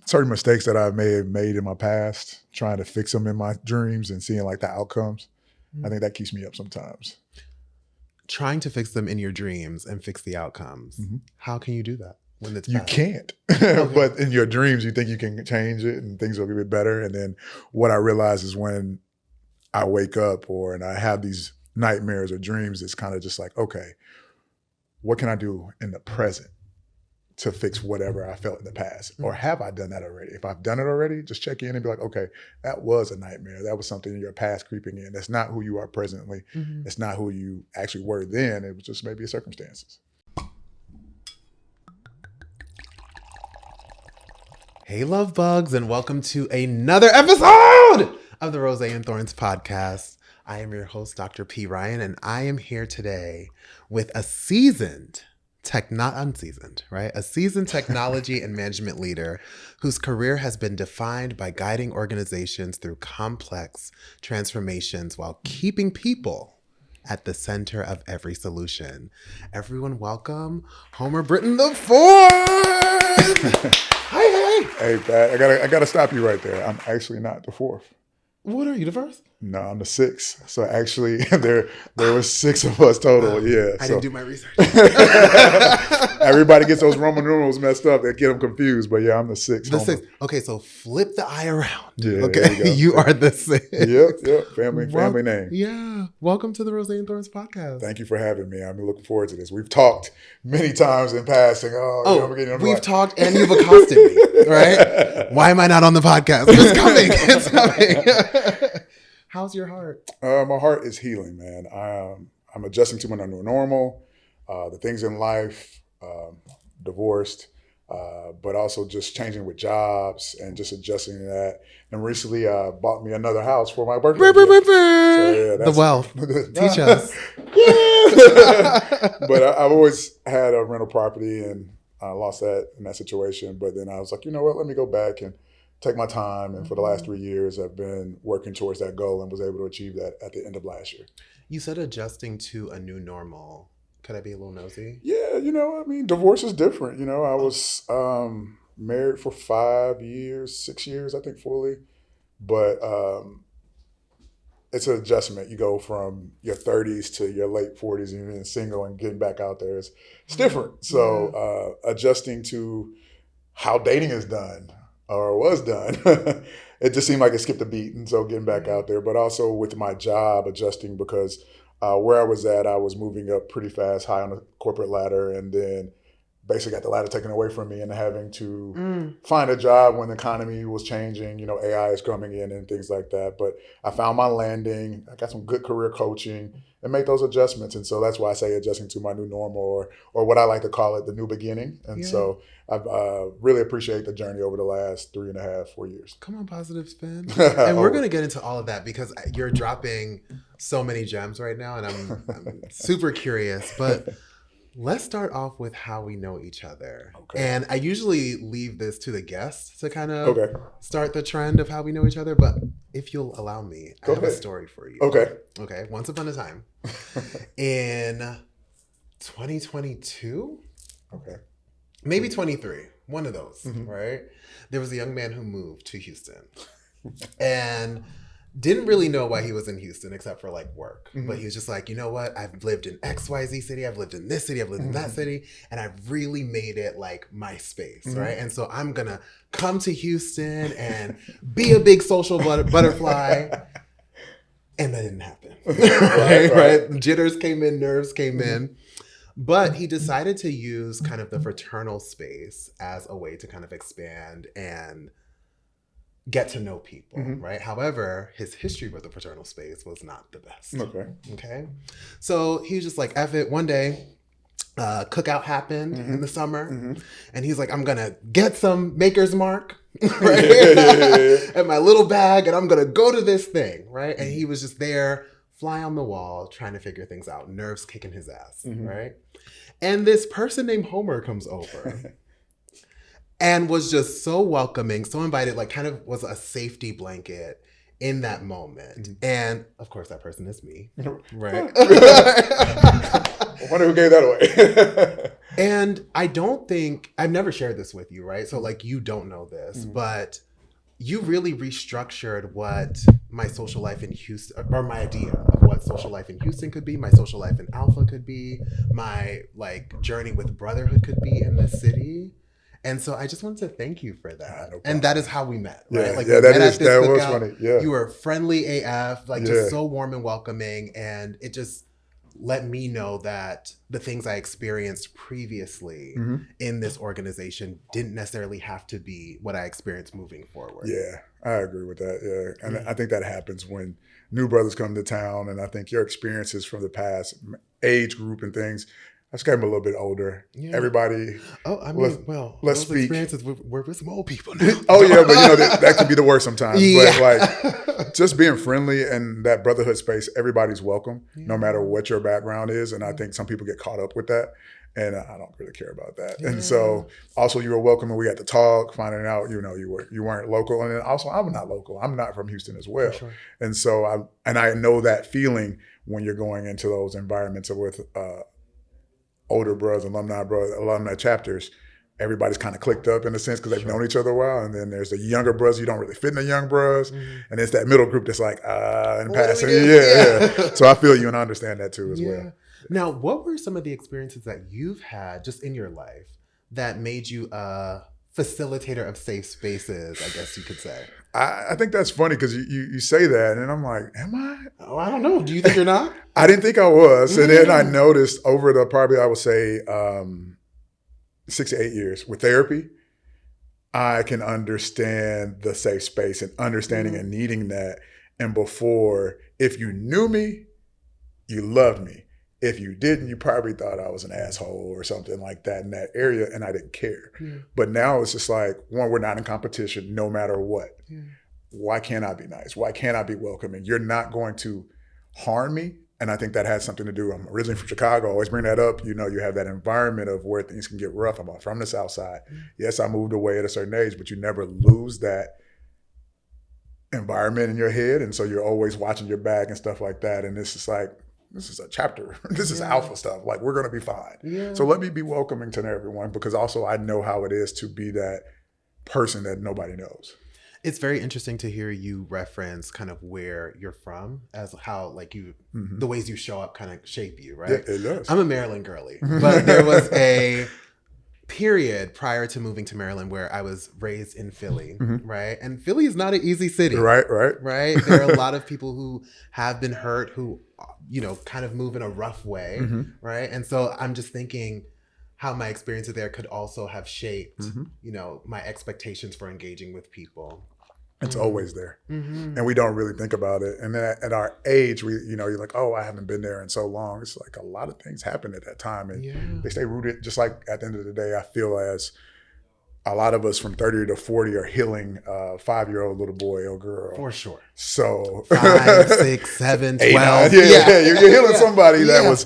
certain mistakes that I may have made in my past, trying to fix them in my dreams and seeing like the outcomes. I think that keeps me up sometimes. Trying to fix them in your dreams and fix the outcomes. How can you do that when it's You bad? can't, Okay. but in your dreams, you think you can change it and things will get better. And then what I realize is when I wake up and I have these nightmares or dreams, it's kind of just like, okay, what can I do in the present to fix whatever I felt in the past? Or have I done that already? If I've done it already, just check in and be like, okay, that was a nightmare. That was something in your past creeping in. That's not who you are presently. It's not who you actually were then. It was just maybe circumstances. Hey, love bugs, and welcome to another episode of the Rosé Thorns Podcast. I am your host, Dr. P. Ryan, and I am here today with a seasoned technology and management leader whose career has been defined by guiding organizations through complex transformations while keeping people at the center of every solution. Everyone welcome Homer Britton the Fourth. Hey, Pat, I gotta stop you right there. I'm actually not the fourth. What are you, the first? No, I'm the sixth. So actually, there was six of us total. Yeah, I didn't do my research. Everybody gets those Roman numerals messed up. They get them confused. But yeah, I'm the sixth. The sixth. Okay, so flip the I around. Yeah, okay, you are the sixth. Yep. Family name. Yeah. Welcome to the Rosé Thorns Podcast. Thank you for having me. I'm looking forward to this. We've talked many times in passing. We've talked and you've accosted me, right? Why am I not on the podcast? It's coming. How's your heart? My heart is healing, man. I'm adjusting to my new normal, the things in life, divorced, but also just changing with jobs and just adjusting to that. And recently bought me another house for my birthday. The wealth. Teach us. But I've always had a rental property and I lost that in that situation. But then I was like, you know what, let me go back and take my time. And for the last 3 years, I've been working towards that goal and was able to achieve that at the end of last year. You said adjusting to a new normal. Could I be a little nosy? Yeah, divorce is different. I was married for 6 years, I think, fully. But it's an adjustment. You go from your 30s to your late 40s and you're being single and getting back out there. It's different. So adjusting to how dating is done or was done, it just seemed like it skipped a beat. And so getting back out there, but also with my job, adjusting because where I was at, I was moving up pretty fast, high on the corporate ladder, and then basically got the ladder taken away from me and having to find a job when the economy was changing, AI is coming in and things like that. But I found my landing, I got some good career coaching and made those adjustments. And so that's why I say adjusting to my new normal or what I like to call it, the new beginning. And so I've really appreciate the journey over the last 3.5, 4 years. Come on, positive spin. And we're going to get into all of that because you're dropping so many gems right now and I'm super curious, but let's start off with how we know each other. Okay. And I usually leave this to the guests to kind of start the trend of how we know each other. But if you'll allow me, I have a story for you. Okay. Once upon a time in 2022. Okay. Maybe 23. One of those, right? There was a young man who moved to Houston and didn't really know why he was in Houston except for like work. But he was just like, you know what? I've lived in XYZ city. I've lived in this city. I've lived in that city. And I've really made it like my space, right? And so I'm going to come to Houston and be a big social butterfly. And that didn't happen. right? Jitters came in, nerves came in. But he decided to use kind of the fraternal space as a way to kind of expand and get to know people, right? However, his history with the fraternal space was not the best. Okay. So he was just like, F it. One day, cookout happened in the summer. And he's like, I'm going to get some Maker's Mark, right? And my little bag, and I'm going to go to this thing, right? And he was just there, fly on the wall, trying to figure things out, nerves kicking his ass, right? And this person named Homer comes over. And was just so welcoming, so invited, like kind of was a safety blanket in that moment. And of course, that person is me, right? I wonder who gave that away. And I don't think, I've never shared this with you, right? So like, you don't know this, but you really restructured what my social life in Houston, or my idea of what social life in Houston could be, my social life in Alpha could be, my like journey with Brotherhood could be in this city. And so I just wanted to thank you for that. No, and that is how we met, right? Like that was funny. Yeah. You were friendly AF, like just so warm and welcoming. And it just let me know that the things I experienced previously in this organization didn't necessarily have to be what I experienced moving forward. Yeah, I agree with that. Yeah. And I think that happens when new brothers come to town. And I think your experiences from the past age group and things, I just got him a little bit older. Yeah. Everybody. Oh, I mean, let's speak. Experiences we're with some old people now. Oh yeah, but you know that can be the worst sometimes. Yeah. But like, just being friendly and that brotherhood space, everybody's welcome, no matter what your background is. And I think some people get caught up with that, and I don't really care about that. Yeah. And so, also you were welcome, and we got to talk, finding out you weren't local, and then also I'm not local. I'm not from Houston as well, sure. And so I know that feeling when you're going into those environments with. Older brothers, alumni chapters, everybody's kind of clicked up in a sense because they've known each other a while. And then there's the younger brothers, you don't really fit in the young bros. And it's that middle group that's like, and passing. Yeah. So I feel you and I understand that too as well. Now, what were some of the experiences that you've had just in your life that made you a facilitator of safe spaces, I guess you could say? I think that's funny because you say that and I'm like, am I? Oh, I don't know. Do you think you're not? I didn't think I was. And then I noticed over the probably, I would say 6 to 8 years with therapy, I can understand the safe space and understanding and needing that. And before, if you knew me, you loved me. If you didn't, you probably thought I was an asshole or something like that in that area, and I didn't care. But now it's just like, one, we're not in competition no matter what. Why can't I be nice? Why can't I be welcoming? You're not going to harm me. And I think that has something to do. I'm originally from Chicago. I always bring that up. You have that environment of where things can get rough. I'm from the South Side. Yes, I moved away at a certain age, but you never lose that environment in your head. And so you're always watching your back and stuff like that. And it's just like, this is a chapter. This is alpha stuff. Like, we're going to be fine. So let me be welcoming to everyone, because also I know how it is to be that person that nobody knows. It's very interesting to hear you reference kind of where you're from as how like you, the ways you show up kind of shape you, right? Yeah, it does. I'm a Maryland girly, but there was a period prior to moving to Maryland where I was raised in Philly, right? And Philly is not an easy city. Right. There are a lot of people who have been hurt, who, kind of move in a rough way, right? And so I'm just thinking how my experiences there could also have shaped, my expectations for engaging with people. It's always there. And we don't really think about it. And then at our age, you're like, oh, I haven't been there in so long. It's like a lot of things happened at that time. And they stay rooted. Just like at the end of the day, I feel as a lot of us from 30 to 40 are healing a 5-year-old little boy or girl. For sure. So 5, 6, 7, 12. 8, 9, you're healing somebody that was,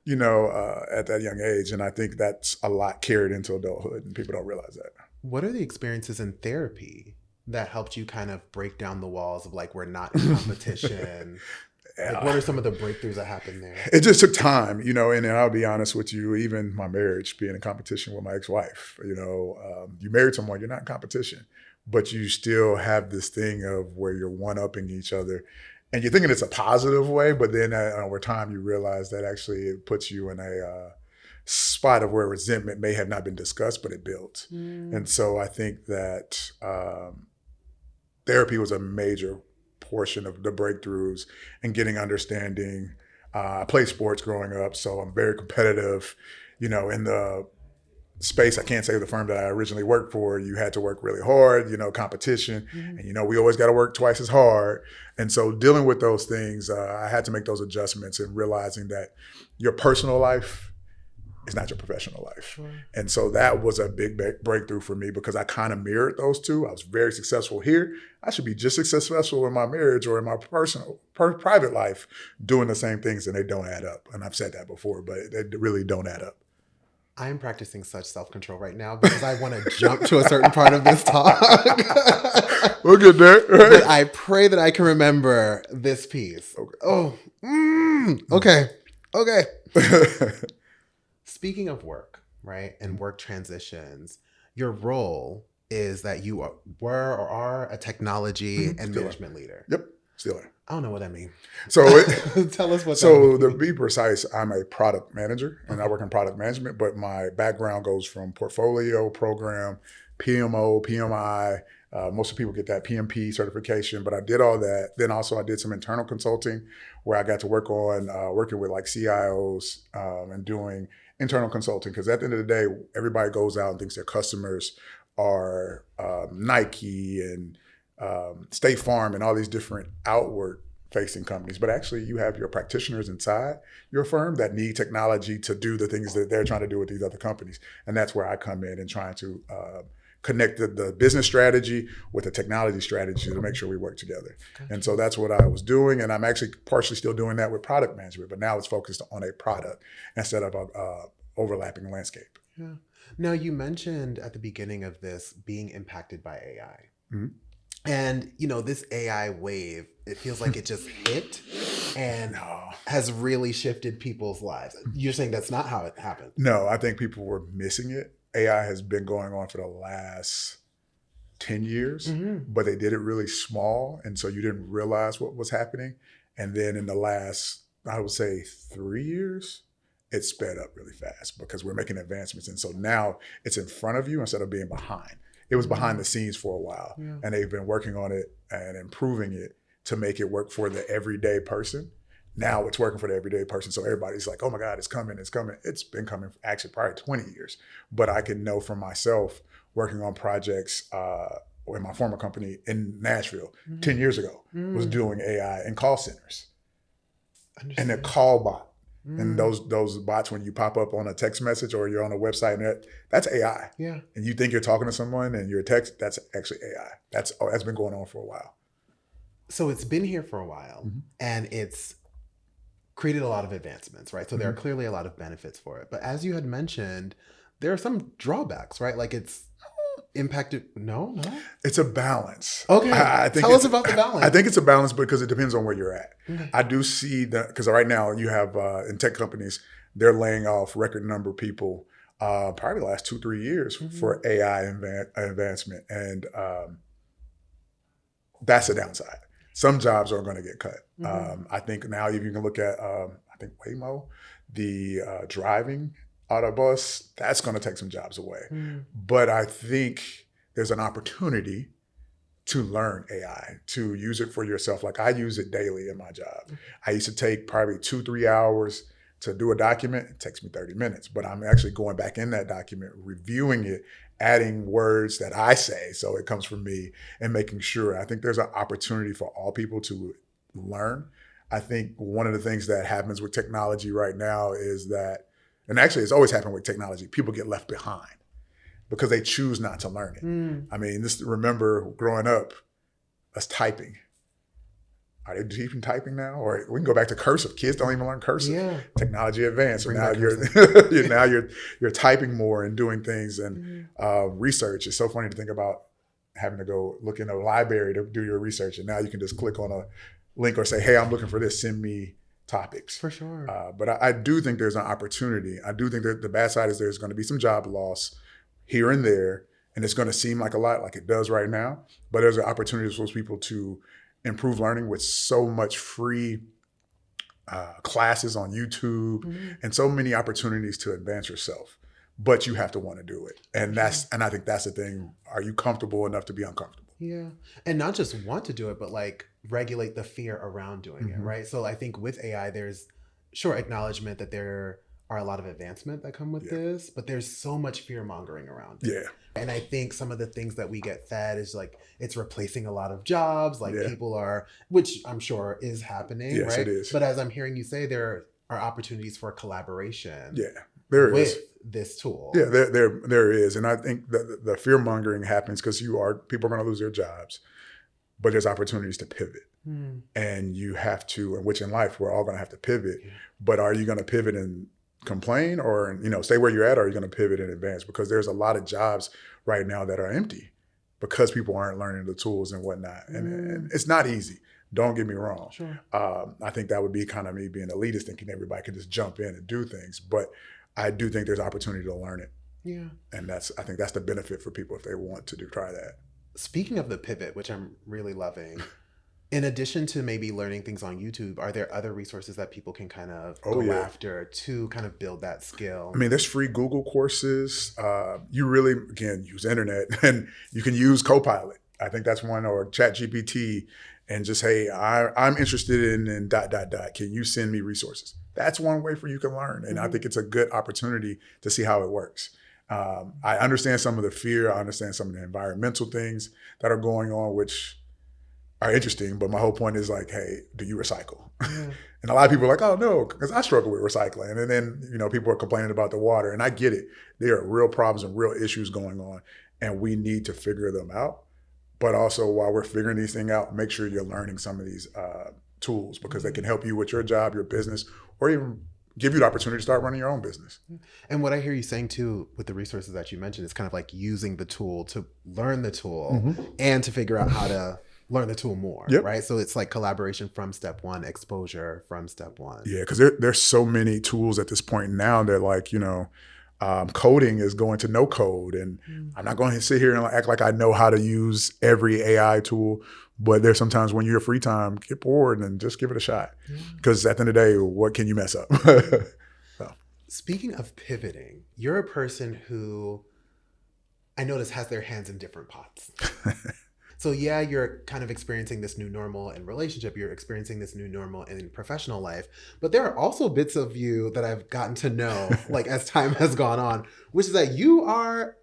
at that young age. And I think that's a lot carried into adulthood, and people don't realize that. What are the experiences in therapy that helped you kind of break down the walls of like, we're not in competition? Like, what are some of the breakthroughs that happened there? It just took time, and I'll be honest with you, even my marriage, being in competition with my ex-wife, you married someone, you're not in competition, but you still have this thing of where you're one-upping each other. And you're thinking it's a positive way, but then over time you realize that actually it puts you in a spot of where resentment may have not been discussed, but it built. And so I think that therapy was a major portion of the breakthroughs and getting understanding. I played sports growing up, so I'm very competitive. In the space, I can't say the firm that I originally worked for, you had to work really hard, competition. And, we always got to work twice as hard. And so dealing with those things, I had to make those adjustments and realizing that your personal life is not your professional life. Sure. And so that was a big breakthrough for me, because I kind of mirrored those two. I was very successful here. I should be just as successful in my marriage or in my private life doing the same things, and they don't add up. And I've said that before, but they really don't add up. I am practicing such self-control right now because I want to jump to a certain part of this talk. We'll get there. Right? But I pray that I can remember this piece. Okay. Okay. Speaking of work, right, and work transitions, your role is that you were or are a technology and Still management leader. Yep, still am. I don't know what that means. So Tell us what that So means. to be precise, I'm a product manager and I work in product management, but my background goes from portfolio, program, PMO, PMI. Most of the people get that PMP certification, but I did all that. Then also I did some internal consulting where I got to work on working with like CIOs and doing internal consulting. Because at the end of the day, everybody goes out and thinks their customers are Nike and State Farm and all these different outward facing companies, but actually you have your practitioners inside your firm that need technology to do the things that they're trying to do with these other companies. And that's where I come in and trying to connect the business strategy with the technology strategy to make sure we work together. Gotcha. And so that's what I was doing. And I'm actually partially still doing that with product management, but now it's focused on a product instead of a overlapping landscape. Yeah. Now you mentioned at the beginning of this being impacted by AI. Mm-hmm. And, you know, this AI wave, it feels like it just hit and has really shifted people's lives. You're saying that's not how it happened? No, I think people were missing it. AI has been going on for the last 10 years, but they did it really small. And so you didn't realize what was happening. And then in the last, I would say 3 years, it sped up really fast because we're making advancements. And so now it's in front of you instead of being behind. It was behind the scenes for a while, and they've been working on it and improving it to make it work for the everyday person. Now it's working for the everyday person. So everybody's like, oh my God, it's coming, it's coming. It's been coming for actually probably 20 years. But I can know from myself working on projects in my former company in Nashville 10 years ago was doing AI in call centers. And the call bot. And those bots, when you pop up on a text message or you're on a website, that's AI. Yeah. And you think you're talking to someone and you're text, that's actually AI. That's been going on for a while. So it's been here for a while and it's created a lot of advancements, right? So there are clearly a lot of benefits for it. But as you had mentioned, there are some drawbacks, right? Like it's impacted. No. It's a balance. Okay. Tell us about the balance. I think it's a balance because it depends on where you're at. Okay. I do see that because right now you have in tech companies, they're laying off record number of people probably the last 2-3 years for AI advancement. And that's a downside. Some jobs are going to get cut. I think now if you can look at, I think Waymo, the driving Autobus, that's going to take some jobs away. But I think there's an opportunity to learn AI, to use it for yourself. Like I use it daily in my job. I used to take probably 2-3 hours to do a document. It takes me 30 minutes, but I'm actually going back in that document, reviewing it, adding words that I say, so it comes from me, and making sure. I think there's an opportunity for all people to learn. I think one of the things that happens with technology right now is that, and actually it's always happened with technology, people get left behind because they choose not to learn it. I mean, remember growing up, us typing. Are they even typing now? Or we can go back to cursive. Kids don't even learn cursive. Yeah. Technology advanced. So now you're typing more and doing things and research. It's so funny to think about having to go look in a library to do your research. And now you can just click on a link or say, hey, I'm looking for this, send me topics. For sure. But I do think there's an opportunity. I do think that the bad side is there's going to be some job loss here and there, and it's going to seem like a lot, like it does right now. But there's an opportunity for those people to improve learning with so much free classes on YouTube and so many opportunities to advance yourself. But you have to want to do it, and I think that's the thing. Are you comfortable enough to be uncomfortable? Yeah, and not just want to do it, but like regulate the fear around doing it, right? So I think with AI, there's acknowledgement that there are a lot of advancement that come with this, but there's so much fear mongering around it. Yeah. And I think some of the things that we get fed is like, it's replacing a lot of jobs, like people are, which I'm sure is happening, yes, right? It is. But as I'm hearing you say, there are opportunities for collaboration. Yeah, there is. With this tool. Yeah, there is. And I think that the fear mongering happens because people are going to lose their jobs, but there's opportunities to pivot. And you have to, which in life, we're all going to have to pivot, but are you going to pivot and complain or, stay where you're at, or are you going to pivot and advance? Because there's a lot of jobs right now that are empty because people aren't learning the tools and whatnot. And it's not easy. Don't get me wrong. Sure. I think that would be kind of me being elitist, thinking everybody can just jump in and do things. But I do think there's opportunity to learn it. Yeah. And I think that's the benefit for people if they want to try that. Speaking of the pivot, which I'm really loving, in addition to maybe learning things on YouTube, are there other resources that people can kind of go after to kind of build that skill? I mean, there's free Google courses. You really, again, use internet, and you can use Copilot. I think that's one, or ChatGPT, and just, hey, I'm interested in ... Can you send me resources? That's one way for you can learn. And I think it's a good opportunity to see how it works. I understand some of the fear. I understand some of the environmental things that are going on, which are interesting. But my whole point is like, hey, do you recycle? Yeah. And a lot of people are like, oh, no, because I struggle with recycling. And then, people are complaining about the water. And I get it. There are real problems and real issues going on. And we need to figure them out. But also, while we're figuring these things out, make sure you're learning some of these tools, because they can help you with your job, your business, or even give you the opportunity to start running your own business. And what I hear you saying too, with the resources that you mentioned, is kind of like using the tool to learn the tool and to figure out how to learn the tool more, right? So it's like collaboration from step one, exposure from step one. Yeah, because there's so many tools at this point now that, like, coding is going to no code. And I'm not going to sit here and act like I know how to use every AI tool. But there's sometimes when you're free time, get bored and just give it a shot. Because at the end of the day, what can you mess up? So. Speaking of pivoting, you're a person who I notice has their hands in different pots. So yeah, you're kind of experiencing this new normal in relationship. You're experiencing this new normal in professional life. But there are also bits of you that I've gotten to know, like as time has gone on, which is that you are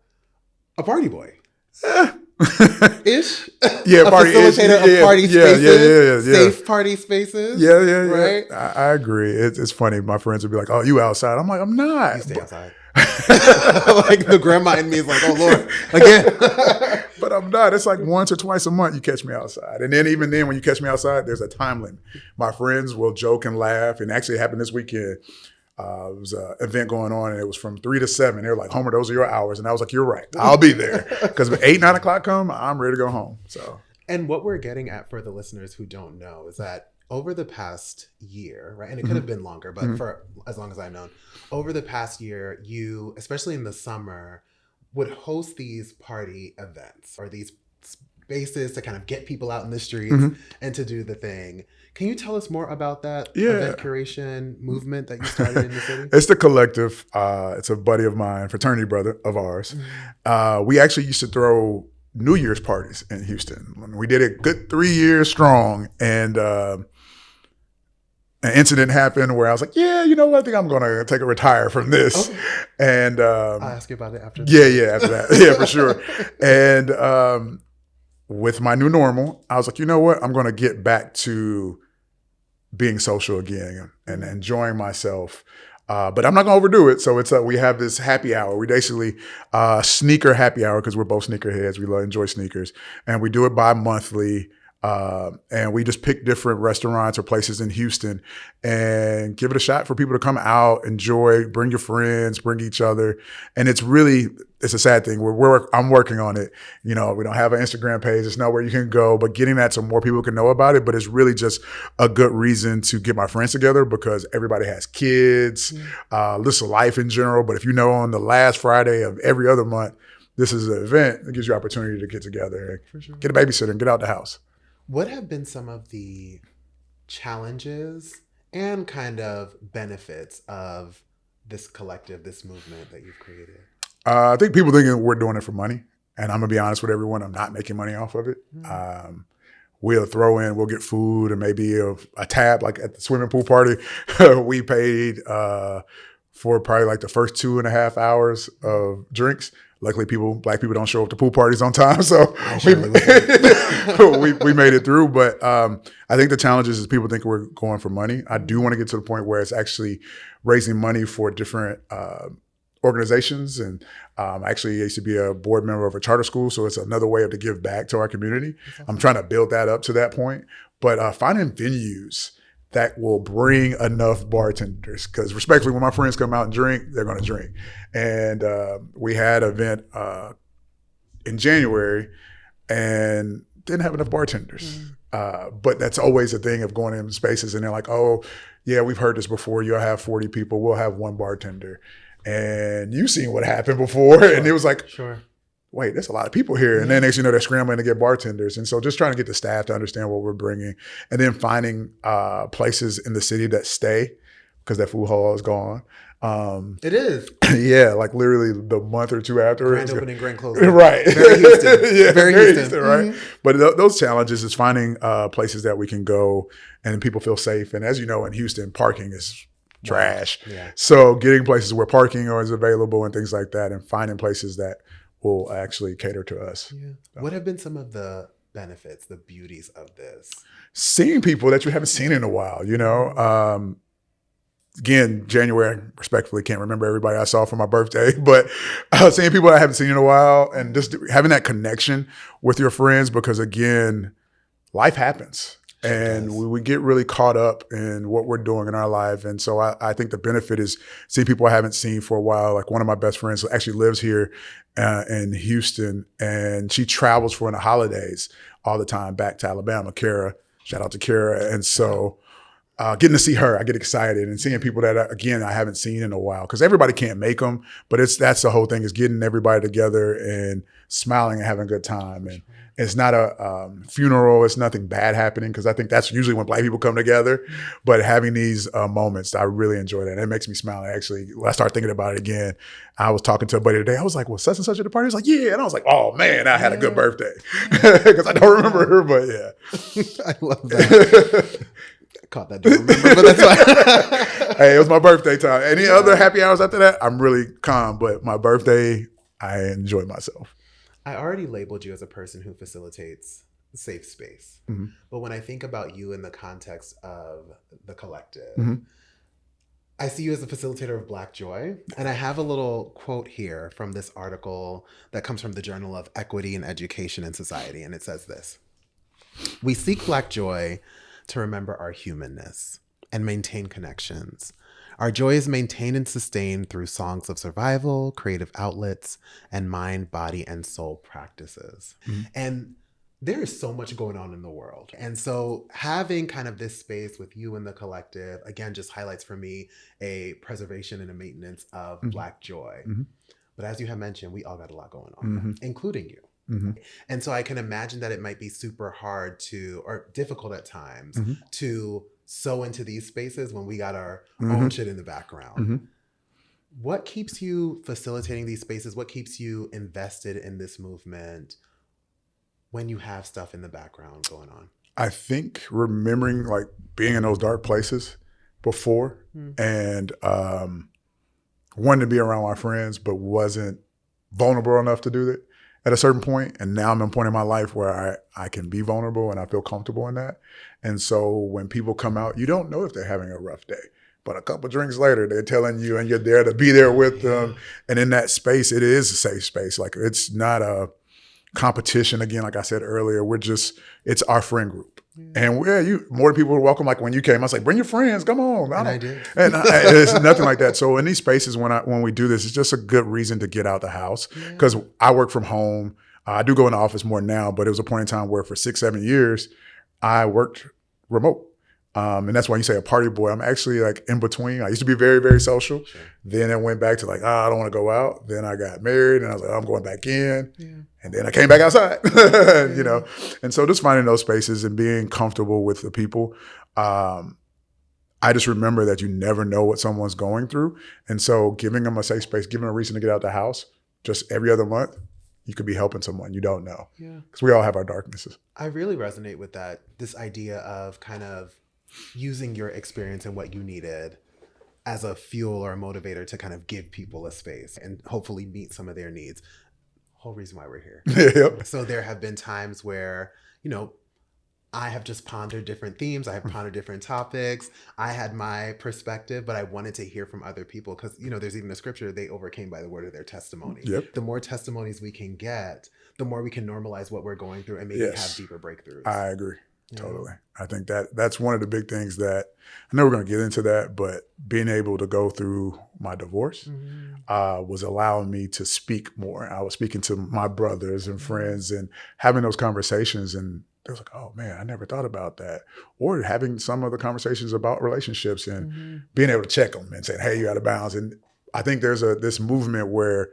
a party boy. Ish. Yeah, party facilitator of party spaces, safe party spaces. Yeah. Right? I agree. It's funny. My friends would be like, "Oh, you outside?" I'm like, "I'm not." You stay outside. Like the grandma in me is like, "Oh Lord, again." But I'm not. It's like once or twice a month you catch me outside, and then even then, when you catch me outside, there's a time limit. My friends will joke and laugh, and actually it happened this weekend. It was an event going on, and it was from 3 to 7. They were like, "Homer, those are your hours." And I was like, "You're right. I'll be there." Because when 8, 9 o'clock come, I'm ready to go home. So. And what we're getting at, for the listeners who don't know, is that over the past year, right? And it could have been longer, but for as long as I've known, over the past year, you, especially in the summer, would host these party events or these spaces to kind of get people out in the streets and to do the thing. Can you tell us more about that event curation movement that you started in the city? It's the collective. It's a buddy of mine, fraternity brother of ours. We actually used to throw New Year's parties in Houston. We did it good 3 years strong, and an incident happened where I was like, "Yeah, you know what? I think I'm going to take a retire from this." Okay. And I'll ask you about it after. After that, yeah, for sure. And with my new normal, I was like, you know what? I'm going to get back to being social again and enjoying myself. But I'm not going to overdo it. So it's we have this happy hour. We basically sneaker happy hour, because we're both sneakerheads. We enjoy sneakers. And we do it bi-monthly. And we just pick different restaurants or places in Houston and give it a shot for people to come out, enjoy, bring your friends, bring each other. And it's a sad thing. I'm working on it. We don't have an Instagram page. It's nowhere you can go, but getting that so more people can know about it. But it's really just a good reason to get my friends together, because everybody has kids, this is life in general. But if on the last Friday of every other month, this is an event, it gives you opportunity to get together and get a babysitter and get out the house. What have been some of the challenges and kind of benefits of this collective, this movement that you've created? I think people think we're doing it for money. And I'm going to be honest with everyone, I'm not making money off of it. We'll get food and maybe a tab, like at the swimming pool party. We paid for probably like the first 2.5 hours of drinks. Luckily, black people don't show up to pool parties on time, so we made it through. But I think the challenge is people think we're going for money. I do want to get to the point where it's actually raising money for different organizations. And actually, I used to be a board member of a charter school, so it's another way to give back to our community. I'm trying to build that up to that point. But finding venues that will bring enough bartenders, because respectfully, when my friends come out and drink, they're going to drink. And we had an event in January and didn't have enough bartenders. But that's always a thing of going in spaces and they're like, "Oh, yeah, we've heard this before. You'll have 40 people. We'll have one bartender." and you've seen what happened before. Sure. And it was like, sure. Wait, there's a lot of people here. And then next thing you know, they're scrambling to get bartenders. And so just trying to get the staff to understand what we're bringing, and then finding places in the city that stay, because that food hall is gone. It is. Yeah, like literally the month or two after. Grand opening, grand closing. Right. Very Houston. Yeah, very Houston. right? Mm-hmm. But those challenges is finding places that we can go and people feel safe. And as you know, in Houston, parking is trash. Yeah. So getting places where parking is available and things like that, and finding places that will actually cater to us. Yeah. What have been some of the benefits, the beauties of this? Seeing people that you haven't seen in a while, you know. Again, January, I respectfully can't remember everybody I saw for my birthday, but seeing people I haven't seen in a while and just having that connection with your friends, because again, life happens. And we get really caught up in what we're doing in our life. And so I think the benefit is seeing people I haven't seen for a while. Like one of my best friends actually lives here in Houston, and she travels for the holidays all the time back to Alabama. Kara, shout out to Kara. And so getting to see her, I get excited, and seeing people that, again, I haven't seen in a while, because everybody can't make them, but that's the whole thing, is getting everybody together and smiling and having a good time. And it's not a funeral. It's nothing bad happening, because I think that's usually when Black people come together. But having these moments, I really enjoy that. And it makes me smile. Actually, when I start thinking about it again, I was talking to a buddy today. I was like, well, such and such at the party? He was like, yeah. And I was like, oh, man, I had a good birthday. Because I don't remember her, but yeah. I love that. Caught that, don't remember, but that's fine. Hey, it was my birthday time. Any other happy hours after that, I'm really calm. But my birthday, I enjoy myself. I already labeled you as a person who facilitates safe space. Mm-hmm. But when I think about you in the context of the collective, mm-hmm. I see you as a facilitator of Black joy. And I have a little quote here from this article that comes from the Journal of Equity and Education in Society. And it says this: "We seek Black joy to remember our humanness and maintain connections. Our joy is maintained and sustained through songs of survival, creative outlets, and mind, body, and soul practices." Mm-hmm. And there is so much going on in the world. And so having kind of this space with you and the collective, again, just highlights for me a preservation and a maintenance of mm-hmm. Black joy. Mm-hmm. But as you have mentioned, we all got a lot going on, mm-hmm. including you. Mm-hmm. And so I can imagine that it might be super hard or difficult at times mm-hmm. to sew into these spaces when we got our mm-hmm. own shit in the background. Mm-hmm. What keeps you facilitating these spaces? What keeps you invested in this movement when you have stuff in the background going on? I think remembering like being in those dark places before mm-hmm. and wanting to be around my friends, but wasn't vulnerable enough to do that at a certain point. And now I'm at a point in my life where I can be vulnerable and I feel comfortable in that. And so when people come out, you don't know if they're having a rough day, but a couple drinks later, they're telling you, and you're there to be there with them. And in that space, it is a safe space. Like, it's not a competition. Again, like I said earlier, it's our friend group. Yeah. And more people were welcome. Like when you came, I was like, bring your friends, come on. And I did. And it's nothing like that. So in these spaces, when we do this, it's just a good reason to get out the house, because I work from home. I do go in the office more now, but it was a point in time where for 6-7 years, I worked remote. And that's why you say a party boy. I'm actually like in between. I used to be very, very social. Sure. Then I went back to like, I don't want to go out. Then I got married and I was like, I'm going back in. Yeah. And then I came back outside, you know? And so just finding those spaces and being comfortable with the people. I just remember that you never know what someone's going through. And so giving them a safe space, giving them a reason to get out the house just every other month, you could be helping someone you don't know. Yeah. Because we all have our darknesses. I really resonate with that. This idea of kind of using your experience and what you needed as a fuel or a motivator to kind of give people a space and hopefully meet some of their needs. Whole reason why we're here. Yep. So there have been times where, I have just pondered different themes. I have pondered different topics. I had my perspective, but I wanted to hear from other people because, there's even a scripture, they overcame by the word of their testimony. Yep. The more testimonies we can get, the more we can normalize what we're going through and maybe have deeper breakthroughs. I agree. Totally. I think that's one of the big things that I know we're going to get into that, but being able to go through my divorce was allowing me to speak more. I was speaking to my brothers and friends and having those conversations, and they was like, oh man, I never thought about that. Or having some of the conversations about relationships and being able to check them and saying, hey, you're out of bounds. And I think there's this movement where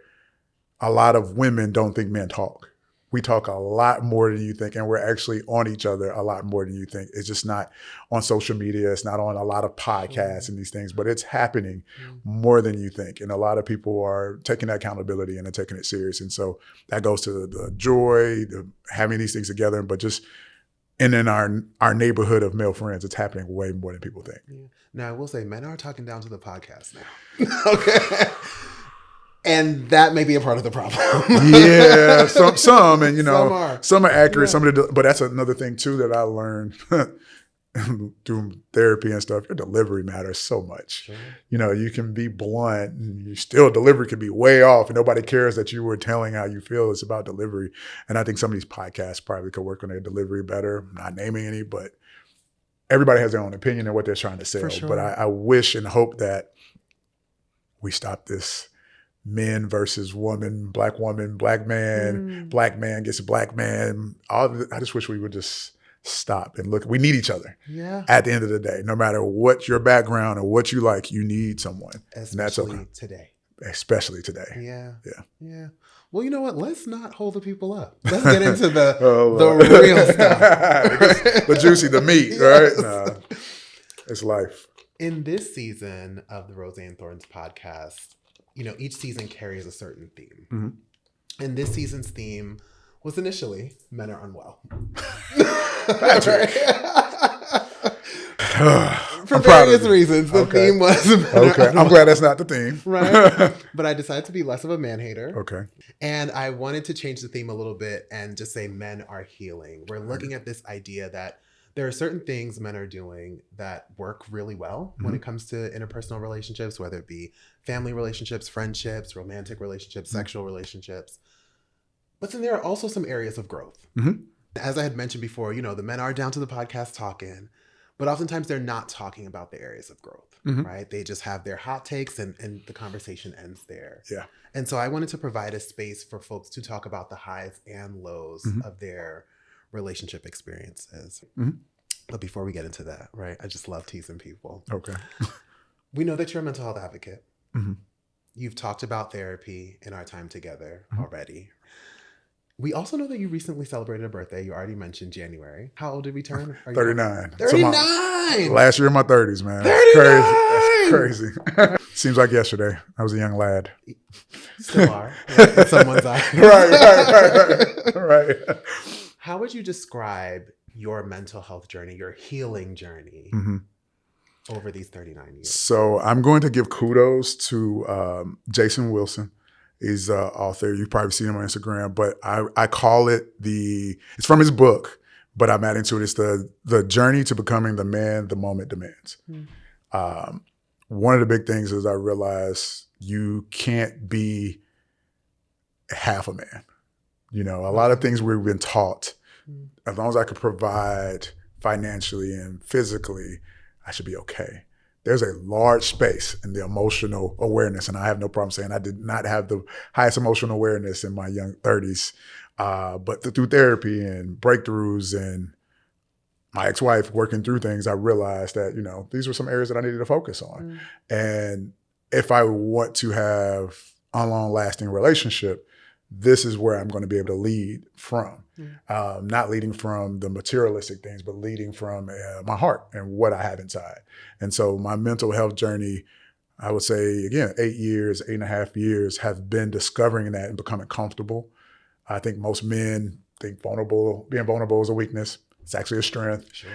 a lot of women don't think men talk. We talk a lot more than you think, and we're actually on each other a lot more than you think. It's just not on social media. It's not on a lot of podcasts and these things, but it's happening more than you think. And a lot of people are taking that accountability and they're taking it serious. And so that goes to the joy, having these things together, but just in our neighborhood of male friends, it's happening way more than people think. Yeah. Now, I will say, men are talking down to the podcast now. Okay. And that may be a part of the problem. Yeah, some, and some are accurate, Yeah. but that's another thing too that I learned through therapy and stuff. Your delivery matters so much. Sure. You can be blunt, and you still delivery could be way off, and nobody cares that you were telling how you feel. It's about delivery, and I think some of these podcasts probably could work on their delivery better. I'm not naming any, but everybody has their own opinion and what they're trying to sell. For sure. But I wish and hope that we stop this men versus woman, black man, black man gets a black man. I just wish we would just stop and look. We need each other. Yeah. At the end of the day, no matter what your background or what you like, you need someone. Especially today. Especially today. Yeah. Yeah. Yeah. Well, you know what? Let's not hold the people up. Let's get into the real stuff. The juicy, the meat, Yes. right? Nah, it's life. In this season of the Rosé Thorns podcast, each season carries a certain theme. Mm-hmm. And this season's theme was initially men are unwell. Patrick. For various reasons, the theme was men are okay. I'm unwell. glad that's not the theme. Right. But I decided to be less of a man hater. Okay. And I wanted to change the theme a little bit and just say men are healing. We're looking at this idea that there are certain things men are doing that work really well when it comes to interpersonal relationships, whether it be family relationships, friendships, romantic relationships, sexual relationships. But then there are also some areas of growth. Mm-hmm. As I had mentioned before, the men are down to the podcast talking, but oftentimes they're not talking about the areas of growth, right? They just have their hot takes and the conversation ends there. Yeah. And so I wanted to provide a space for folks to talk about the highs and lows of their relationship experiences. But before we get into that, right, I just love teasing people. Okay. We know that you're a mental health advocate. You've talked about therapy in our time together already. We also know that you recently celebrated a birthday. You already mentioned January. How old did we turn? 39. 39! Last year in my 30s, man. 39! That's crazy. Seems like yesterday. I was a young lad. Still are. Right, in someone's eye. Right. How would you describe your mental health journey, your healing journey over these 39 years? So I'm going to give kudos to Jason Wilson. He's an author. You've probably seen him on Instagram, but I call it it's from his book, but I'm adding to it. It's the journey to becoming the man the moment demands. One of the big things is I realized you can't be half a man. A lot of things we've been taught, as long as I could provide financially and physically, I should be okay. There's a large space in the emotional awareness, and I have no problem saying I did not have the highest emotional awareness in my young 30s, but through therapy and breakthroughs and my ex-wife working through things, I realized that, these were some areas that I needed to focus on. And if I want to have a long-lasting relationship, this is where I'm going to be able to lead from. Not leading from the materialistic things, but leading from my heart and what I have inside. And so my mental health journey, I would say, again, 8.5 years have been discovering that and becoming comfortable. I think most men think being vulnerable is a weakness. It's actually a strength. Sure.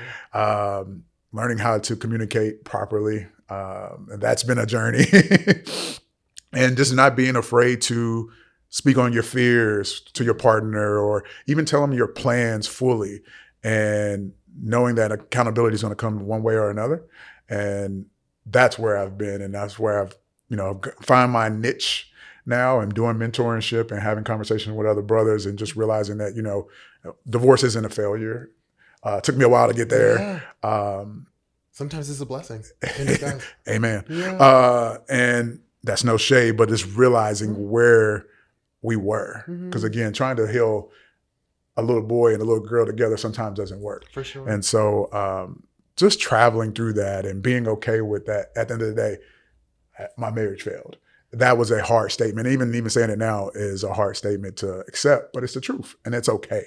Learning how to communicate properly. And that's been a journey. And just not being afraid to speak on your fears to your partner or even tell them your plans fully and knowing that accountability is going to come one way or another. And that's where I've been. And that's where I've, find my niche now. I'm doing mentorship and having conversations with other brothers and just realizing that, divorce isn't a failure. It took me a while to get there. Yeah. Sometimes it's a blessing. In disguise. Amen. Yeah. And that's no shade, but it's realizing where we were. Because again, trying to heal a little boy and a little girl together sometimes doesn't work. For sure. And so just traveling through that and being okay with that, at the end of the day, my marriage failed. that was a hard statement. Even saying it now is a hard statement to accept, but it's the truth, and it's okay.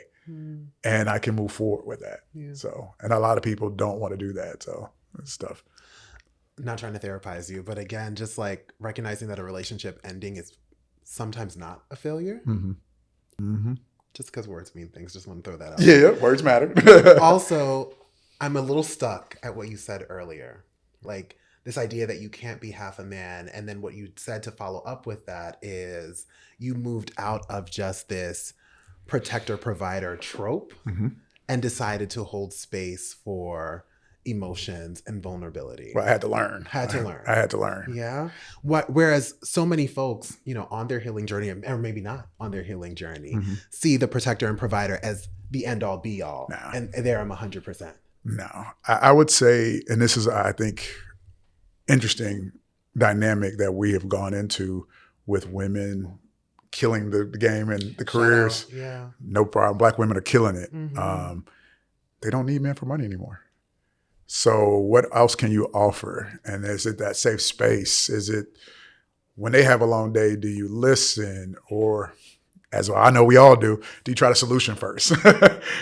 And I can move forward with that. Yeah. So, and a lot of people don't want to do that. So it's tough. Not trying to therapize you, but again, just like recognizing that a relationship ending is sometimes not a failure. Just because words mean things, just want to throw that out. Yeah, words matter. Also, I'm a little stuck at what you said earlier. Like this idea that you can't be half a man. And then what you said to follow up with that is you moved out of just this protector provider trope and decided to hold space for emotions and vulnerability. Well, I had to learn. I had to learn. Yeah. Whereas so many folks, you know, on their healing journey, or maybe not on their healing journey, see the protector and provider as the end all be all. No. And there I'm 100%. No, I would say, and this is, I think, interesting dynamic that we have gone into with women killing the game and the careers. Yeah. No problem. Black women are killing it. They don't need men for money anymore. So what else can you offer? And is it that safe space? Is it when they have a long day, do you listen? Or as I know we all do you try the solution first?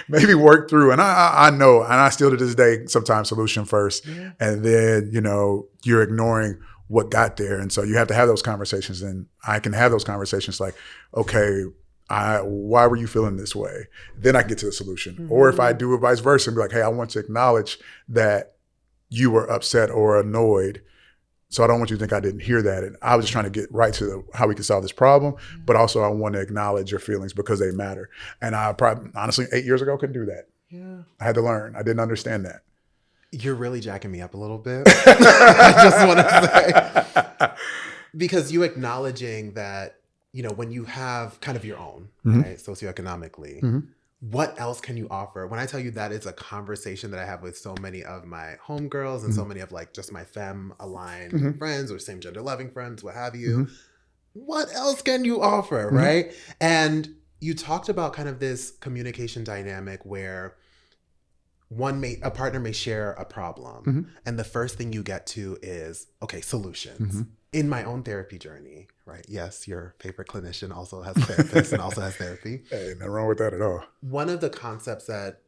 Maybe work through. And I know, and I still to this day, sometimes solution first. Yeah. And then, you know, you're ignoring what got there. And so you have to have those conversations. And I can have those conversations like, okay, why were you feeling this way? Then I get to the solution. Or if I do it vice versa and be like, hey, I want to acknowledge that you were upset or annoyed. So I don't want you to think I didn't hear that. And I was just trying to get right to how we can solve this problem. But also I want to acknowledge your feelings because they matter. And I probably, honestly, 8 years ago, couldn't do that. Yeah. I had to learn. I didn't understand that. You're really jacking me up a little bit. I just want to say. Because you acknowledging that, you know, when you have kind of your own, right, socioeconomically, what else can you offer? When I tell you that is a conversation that I have with so many of my homegirls and so many of like just my femme-aligned friends or same gender loving friends, what have you. What else can you offer, right? And you talked about kind of this communication dynamic where a partner may share a problem and the first thing you get to is, okay, solutions. In my own therapy journey, right? Yes, your favorite clinician also has therapists and also has therapy. Hey, nothing wrong with that at all. One of the concepts that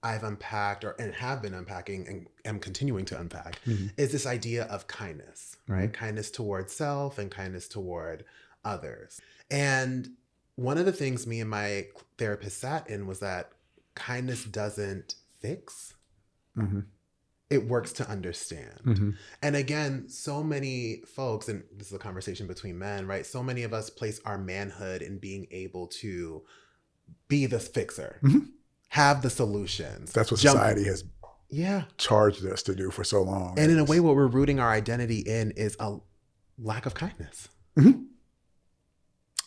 I've unpacked and have been unpacking and am continuing to unpack is this idea of kindness, right? Kindness towards self and kindness toward others. And one of the things me and my therapist sat in was that kindness doesn't fix. It works to understand. And again, so many folks, and this is a conversation between men, right? So many of us place our manhood in being able to be the fixer, have the solutions. That's what society has Yeah. charged us to do for so long. And in a way, what we're rooting our identity in is a lack of kindness. Mm-hmm.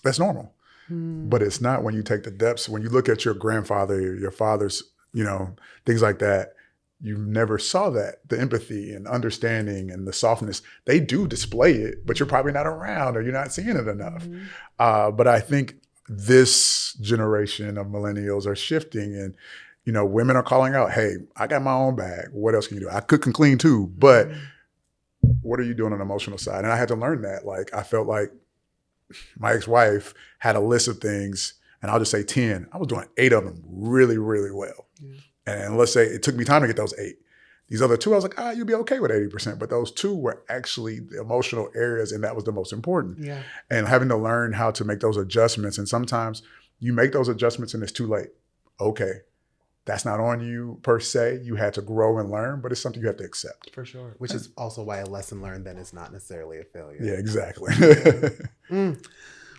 That's normal. But it's not when you take the depths. When you look at your grandfather, your father's, things like that, you never saw that. The empathy and understanding and the softness, they do display it, but you're probably not around or you're not seeing it enough. But I think this generation of millennials are shifting and, women are calling out, hey, I got my own bag. What else can you do? I cook and clean too, but what are you doing on the emotional side? And I had to learn that. Like, I felt like my ex-wife had a list of things, and I'll just say 10. I was doing 8 of them really, really well. And let's say it took me time to get those 8. These other 2, I was like, you'll be okay with 80%. But those 2 were actually the emotional areas, and that was the most important. And having to learn how to make those adjustments. And sometimes you make those adjustments and it's too late. Okay, that's not on you per se. You had to grow and learn, but it's something you have to accept. For sure. Which is also why a lesson learned then is not necessarily a failure. Yeah, exactly.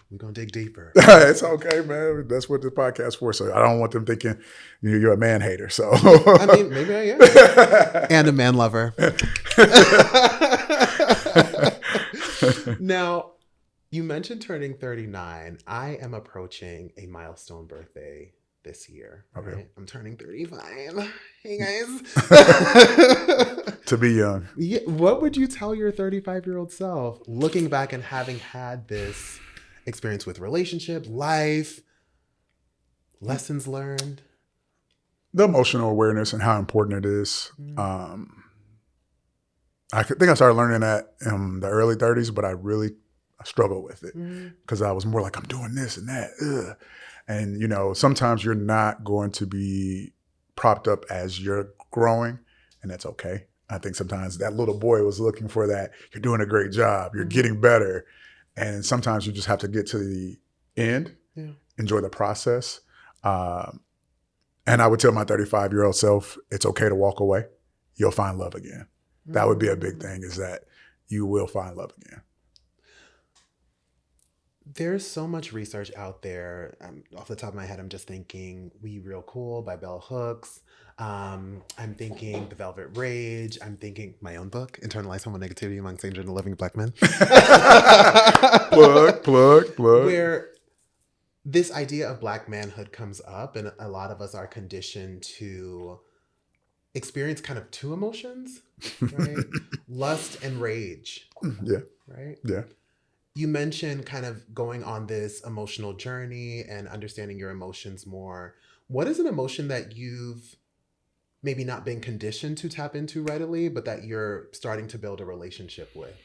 We're going to dig deeper. It's okay, man. That's what the podcast is for. So I don't want them thinking you're a man hater. So I mean, maybe I am. And a man lover. Now, you mentioned turning 39. I am approaching a milestone birthday this year. Okay. Right? I'm turning 35. Hey, guys. To be young. Yeah, what would you tell your 35-year-old self looking back and having had this experience with relationship, life, lessons learned? The emotional awareness and how important it is. I think I started learning that in the early 30s, but I I struggled with it because I was more like, I'm doing this and that. Ugh. And, you know, sometimes you're not going to be propped up as you're growing, and that's okay. I think sometimes that little boy was looking for that. You're doing a great job. You're getting better. And sometimes you just have to get to the end, enjoy the process. And I would tell my 35-year-old self, it's okay to walk away. You'll find love again. That would be a big thing, is that you will find love again. There's so much research out there. Off the top of my head, I'm just thinking We Real Cool by Bell Hooks. I'm thinking The Velvet Rage. I'm thinking my own book, Internalized Homo Negativity Among Stranger and Loving Black Men. plug. Where this idea of Black manhood comes up, and a lot of us are conditioned to experience kind of two emotions, right? Lust and rage. Yeah. Right? Yeah. You mentioned kind of going on this emotional journey and understanding your emotions more. What is an emotion that you've maybe not been conditioned to tap into readily, but that you're starting to build a relationship with?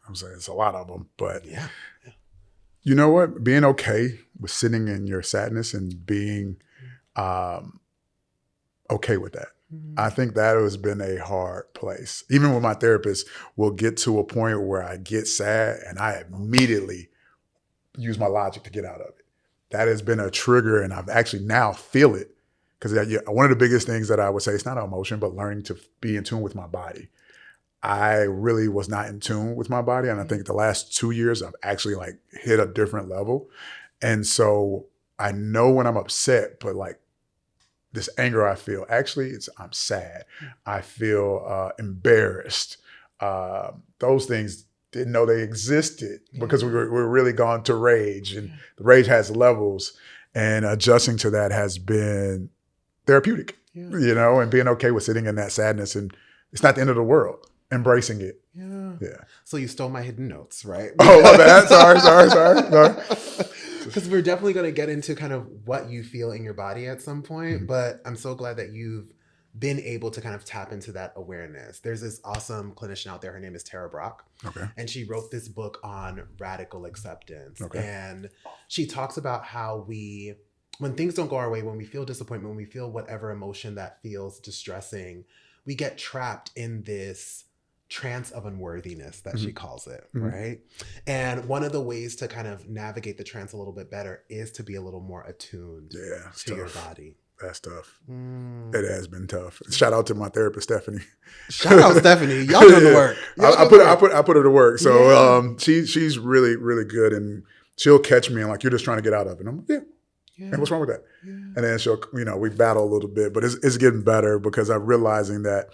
I'm saying it's a lot of them, but yeah. You know what? Being okay with sitting in your sadness and being okay with that. I think that has been a hard place. Even with my therapist, we'll get to a point where I get sad and I immediately use my logic to get out of it. That has been a trigger, and I've actually now feel it. Because one of the biggest things that I would say, it's not an emotion, but learning to be in tune with my body. I really was not in tune with my body. And I think the last 2 years, I've actually like hit a different level. And so I know when I'm upset, but like this anger I feel, actually I'm sad. I feel embarrassed. Those things didn't know they existed because we're really gone to rage, and the rage has levels, and adjusting to that has been therapeutic, you know, and being okay with sitting in that sadness, and it's not the end of the world. Embracing it. Yeah. So you stole my hidden notes, right? Oh, my bad. Sorry. Because we're definitely going to get into kind of what you feel in your body at some point, but I'm so glad that you've been able to kind of tap into that awareness. There's this awesome clinician out there. Her name is Tara Brach. Okay. And she wrote this book on radical acceptance. Okay. And she talks about how when things don't go our way, when we feel disappointment, when we feel whatever emotion that feels distressing, we get trapped in this trance of unworthiness that she calls it, right? And one of the ways to kind of navigate the trance a little bit better is to be a little more attuned to your body. That's tough. It has been tough. Shout out to my therapist, Stephanie. Shout out, Stephanie. Y'all doing the work. I put her to work. So she's really, really good, and she'll catch me and like, you're just trying to get out of it. And I'm like, and what's wrong with that? And then she'll, we battle a little bit, but it's getting better because I'm realizing that,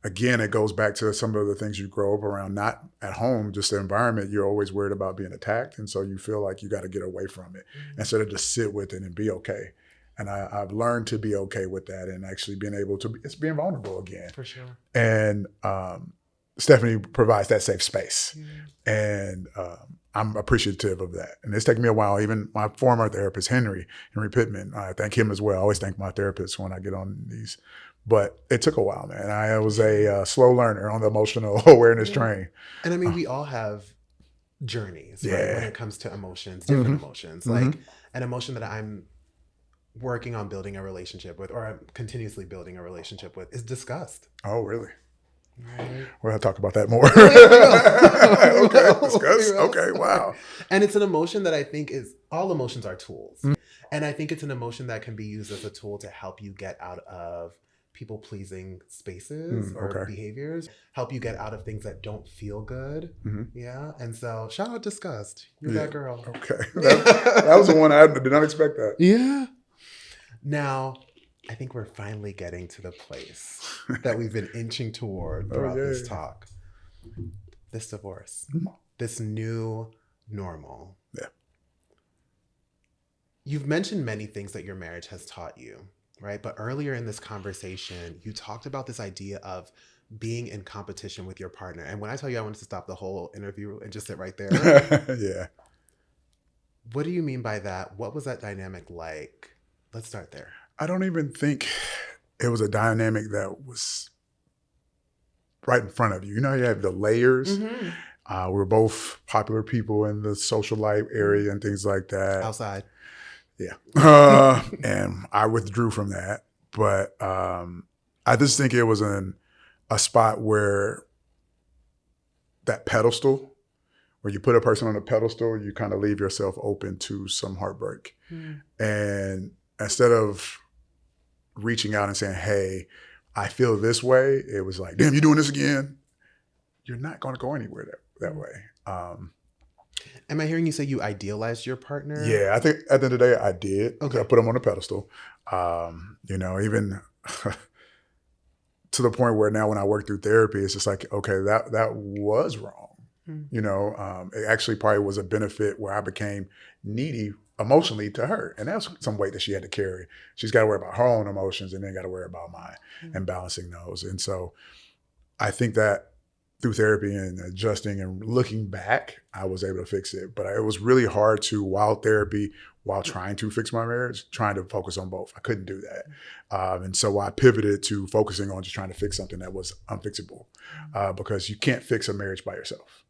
again, it goes back to some of the things you grow up around, not at home, just the environment. You're always worried about being attacked. And so you feel like you got to get away from it instead of just sit with it and be okay. And I've learned to be okay with that, and actually being able to, it's being vulnerable again. For sure. And Stephanie provides that safe space. And I'm appreciative of that. And it's taken me a while. Even my former therapist, Henry Pittman, I thank him as well. I always thank my therapist when I get on these. But it took a while, man. I was a slow learner on the emotional awareness train. And I mean, we all have journeys, right? When it comes to emotions, different emotions. Like an emotion that I'm working on building a relationship with, or I'm continuously building a relationship with, is disgust. Oh, really? Right. We'll have to talk about that more. Okay, discuss. Okay, wow. And it's an emotion that I think all emotions are tools. And I think it's an emotion that can be used as a tool to help you get out of people-pleasing spaces or behaviors, help you get out of things that don't feel good. Yeah. And so shout out disgust. You're that girl. Okay. That was the one I did not expect that. Yeah. Now, I think we're finally getting to the place that we've been inching toward throughout this talk. This divorce, this new normal. Yeah. You've mentioned many things that your marriage has taught you, right? But earlier in this conversation, you talked about this idea of being in competition with your partner. And when I tell you I wanted to stop the whole interview and just sit right there. Yeah. What do you mean by that? What was that dynamic like? Let's start there. I don't even think it was a dynamic that was right in front of you. You know, you have the layers. We were both popular people in the social life area and things like that. Outside. Yeah. And I withdrew from that. But I just think it was a spot where that pedestal, where you put a person on a pedestal, you kind of leave yourself open to some heartbreak. And instead of reaching out and saying, hey, I feel this way, it was like, damn, you're doing this again. You're not going to go anywhere that way. Am I hearing you say you idealized your partner? Yeah, I think at the end of the day, I did. Okay. I put him on a pedestal. Even to the point where now when I work through therapy, it's just like, okay, that was wrong. It actually probably was a benefit where I became needy emotionally to her. And that's some weight that she had to carry. She's got to worry about her own emotions and then got to worry about mine and balancing those. And so I think that through therapy and adjusting and looking back, I was able to fix it. But it was really hard to, while trying to fix my marriage, trying to focus on both. I couldn't do that. And so I pivoted to focusing on just trying to fix something that was unfixable because you can't fix a marriage by yourself.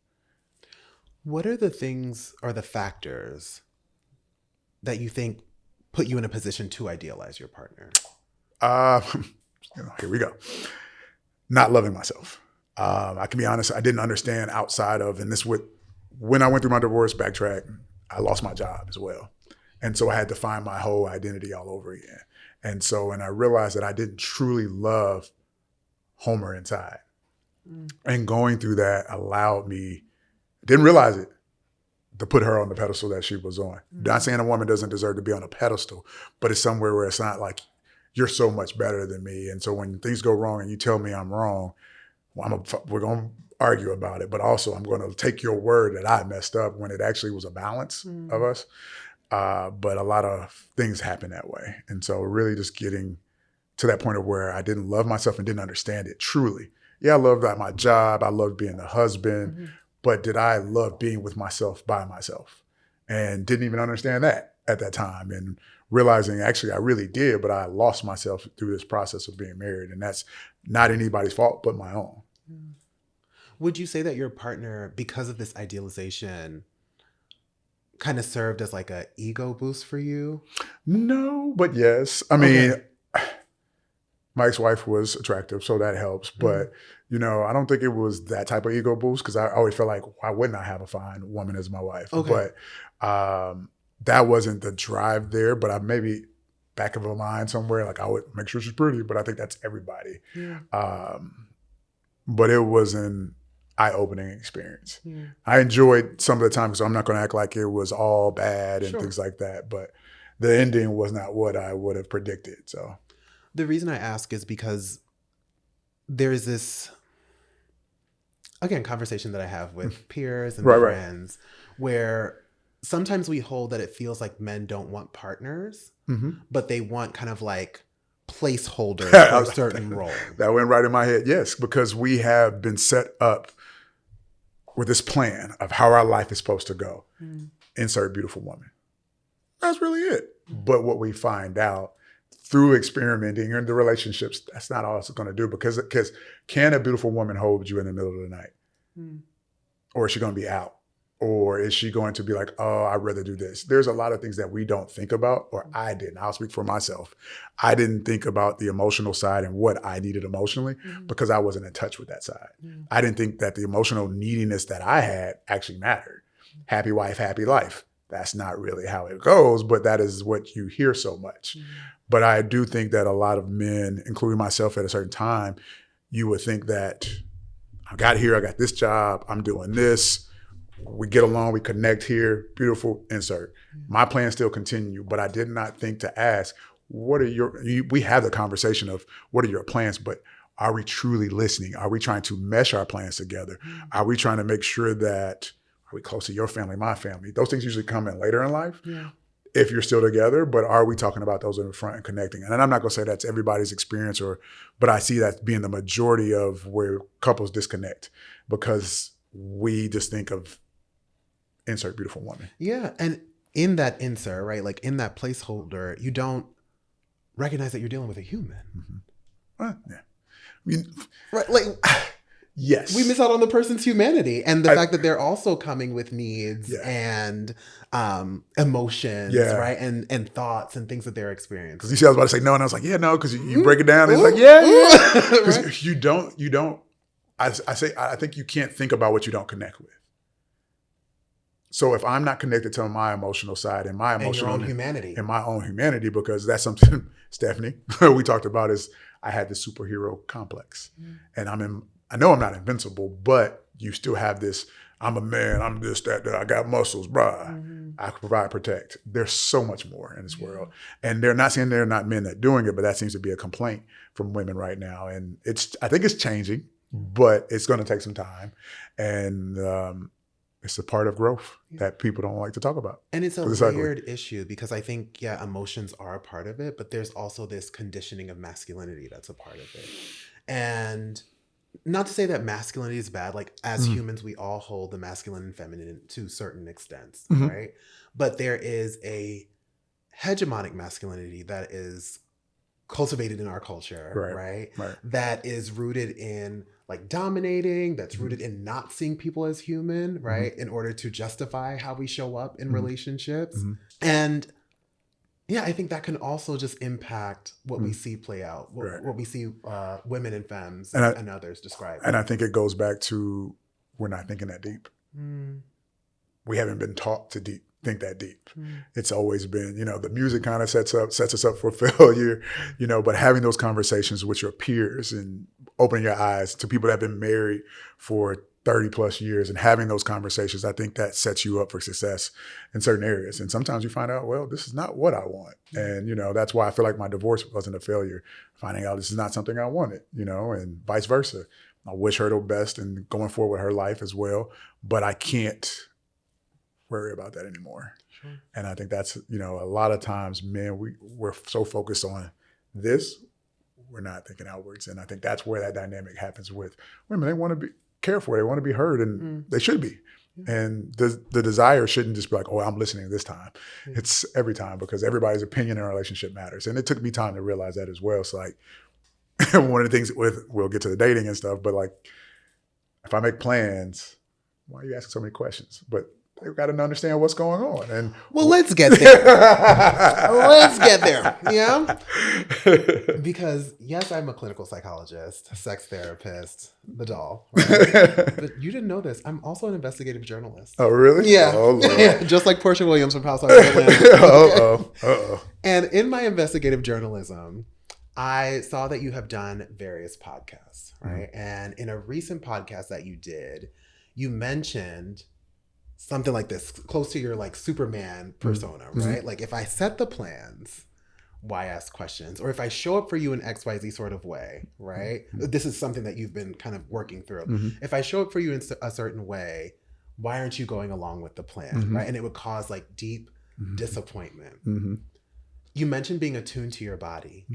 What are the things or the factors that you think put you in a position to idealize your partner? Here we go. Not loving myself. I can be honest, I didn't understand outside of, and when I went through my divorce, backtrack, I lost my job as well. And so I had to find my whole identity all over again. And so, and I realized that I didn't truly love Homer inside. And going through that allowed me, didn't realize it, to put her on the pedestal that she was on. Not saying a woman doesn't deserve to be on a pedestal, but it's somewhere where it's not like, you're so much better than me. And so when things go wrong and you tell me I'm wrong, we're going to argue about it, but also I'm going to take your word that I messed up when it actually was a balance of us. But a lot of things happen that way. And so really just getting to that point of where I didn't love myself and didn't understand it truly. Yeah, I loved my job. I loved being a husband, but did I love being with myself by myself? And didn't even understand that at that time. And realizing actually I really did, but I lost myself through this process of being married. And that's not anybody's fault but my own. Would you say that your partner, because of this idealization, kind of served as like a ego boost for you? No, but yes. I mean, my ex-wife was attractive, so that helps. But, I don't think it was that type of ego boost because I always felt like, why wouldn't I have a fine woman as my wife? Okay. But that wasn't the drive there. But I maybe back of a mind somewhere, like I would make sure she's pretty, but I think that's everybody. But it was an eye-opening experience. I enjoyed some of the time, so I'm not going to act like it was all bad and things like that. But the ending was not what I would have predicted. So the reason I ask is because there's this, again, conversation that I have with peers and friends where sometimes we hold that it feels like men don't want partners, but they want kind of like placeholders for a certain role. That went right in my head. Yes, because we have been set up with this plan of how our life is supposed to go. Insert beautiful woman. That's really it. But what we find out through experimenting in the relationships, that's not all it's going to do because can a beautiful woman hold you in the middle of the night? Or is she going to be out? Or is she going to be like, oh, I'd rather do this? There's a lot of things that we don't think about, or I didn't. I'll speak for myself. I didn't think about the emotional side and what I needed emotionally because I wasn't in touch with that side. I didn't think that the emotional neediness that I had actually mattered. Happy wife, happy life. That's not really how it goes, but that is what you hear so much. But I do think that a lot of men, including myself at a certain time, you would think that I got here, I got this job, I'm doing this. We get along, we connect here, beautiful, insert. My plans still continue, but I did not think to ask, we have the conversation of what are your plans, but are we truly listening? Are we trying to mesh our plans together? Are we trying to make sure that, are we close to your family, my family? Those things usually come in later in life if you're still together, but are we talking about those in the front and connecting? And I'm not gonna say that's everybody's experience but I see that being the majority of where couples disconnect because we just think of insert beautiful woman. Yeah. And in that insert, right? Like in that placeholder, you don't recognize that you're dealing with a human. Yeah. I mean, right. Like Yes. we miss out on the person's humanity and the fact that they're also coming with needs and emotions, right? And thoughts and things that they're experiencing. Because you see, I was about to say no, and I was like, yeah, no, because you break it down, and it's like, yeah. Because right? you don't. I think you can't think about what you don't connect with. So if I'm not connected to my emotional side and my emotional and your own humanity, and my own humanity, because that's something, Stephanie, we talked about, is I had this superhero complex, and I know I'm not invincible, but you still have this. I'm a man. I'm this, that. I got muscles, bruh. I can provide, protect. There's so much more in this world, and they're not saying they're not men that doing it, but that seems to be a complaint from women right now, and I think it's changing, but it's going to take some time, and it's a part of growth that people don't like to talk about. And it's a layered issue because I think, emotions are a part of it, but there's also this conditioning of masculinity that's a part of it. And not to say that masculinity is bad, like as humans, we all hold the masculine and feminine to certain extents, right? But there is a hegemonic masculinity that is cultivated in our culture, right? That is rooted in like dominating, that's rooted in not seeing people as human, right? In order to justify how we show up in relationships. And I think that can also just impact what we see play out, what we see women and femmes and others describe. And I think it goes back to we're not thinking that deep. We haven't been taught to think that deep. It's always been, the music kind of sets us up for failure, but having those conversations with your peers and opening your eyes to people that have been married for 30 plus years and having those conversations, I think that sets you up for success in certain areas. And sometimes you find out, well, this is not what I want. And, that's why I feel like my divorce wasn't a failure, finding out this is not something I wanted, and vice versa. I wish her the best and going forward with her life as well, but I can't worry about that anymore. Sure. And I think that's, a lot of times men, we're so focused on this, we're not thinking outwards. And I think that's where that dynamic happens with women. They want to be cared for, they want to be heard, and they should be. And the desire shouldn't just be like, oh, I'm listening this time. It's every time, because everybody's opinion in a relationship matters. And it took me time to realize that as well. So like one of the things we'll get to the dating and stuff, but like if I make plans, why are you asking so many questions? But they've got to understand what's going on. And let's get there. Let's get there. Yeah. Because yes, I'm a clinical psychologist, sex therapist, the doll. Right? But you didn't know this. I'm also an investigative journalist. Oh, really? Yeah. Oh, Lord. Just like Portia Williams from Housewives of Atlanta. Uh-oh. And in my investigative journalism, I saw that you have done various podcasts, right? And in a recent podcast that you did, you mentioned something like this, close to your like Superman persona, right? Like if I set the plans, why ask questions? Or if I show up for you in XYZ sort of way, right? This is something that you've been kind of working through. If I show up for you in a certain way, why aren't you going along with the plan, right? And it would cause like deep disappointment. You mentioned being attuned to your body.